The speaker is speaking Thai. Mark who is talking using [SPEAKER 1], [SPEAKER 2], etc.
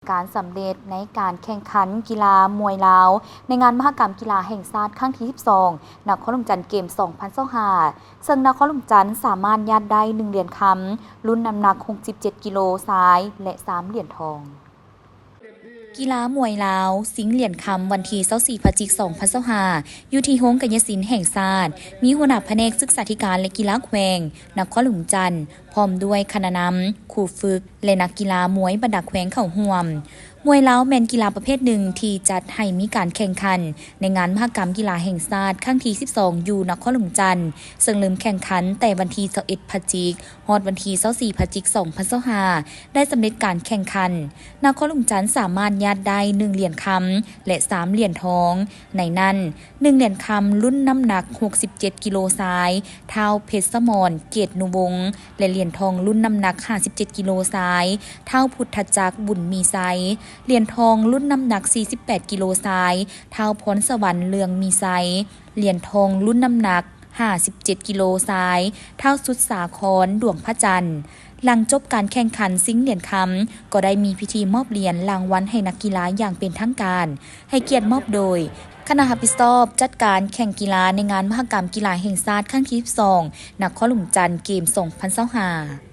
[SPEAKER 1] การสำเร็จในการแข่งขันกีฬามวยลาวในงานมหกรรมกีฬาแห่งชาติครั้งที่ 12 นครหลวงจันทร์เกม 2025 ซึ่งนครหลวงจันทร์สามารถยัดได้ 1 เหรียญคำรุ่นน้ำหนัก 67 กิโลซ้ายและ 3 เหรียญทอง กีฬามวยลาวสิงห์เหรียญคำวันที่24 พฤศจิกายน 2025 อยู่ที่โฮงกัญญศิลป์แห่งชาติมีหัวหน้าแผนกศึกษาธิการและกีฬาแขวงนครหลวงจันทร์พร้อมด้วยคณะนำครูฝึกและนักกีฬามวยบรรดาแขวงเข้าร่วมมวยลาวแม่นกีฬาประเภทหนึ่งที่จัดให้มีการแข่งขันในงานมหกรรมกีฬาแห่งชาติครั้งที่ 12 อยู่นครหลวงจันทร์ซึ่งเริ่มแข่งขันแต่วันที่ 21 พฤศจิกายน ฮอดวันที่ 24 พฤศจิกายน 2025 ได้สำเร็จการแข่งขันนครหลวงจันทร์สามารถยัดได้ 1 เหรียญคำและ 3 เหรียญทองในนั้น 1 เหรียญคำรุ่นน้ำหนัก 67 กิโลซ้ายเท้าเพชรสมรเกตนุวงศ์และเหรียญทองรุ่นน้ำหนัก 57 กิโลซ้ายเท้าพุทธจักรบุญมีไซเหรียญทองรุ่นน้ำหนัก 48 กิโลซ้ายเท้าพรสวรรค์เลืองมีไซเหรียญทองรุ่นน้ำหนัก 57 กิโลซ้ายเท้าสุดสาครดวงพระจันทร์หลังจบการแข่งขันสิงห์เหรียญคำก็ได้มีพิธีมอบเหรียญรางวัลให้นักกีฬาอย่างเป็นทางการให้เกียรติมอบโดยคณะรับผิดชอบจัดการแข่งกีฬาในงานมหกรรมกีฬาแห่งชาติครั้งที่ 12 นครหลวงจันทร์เกม 2025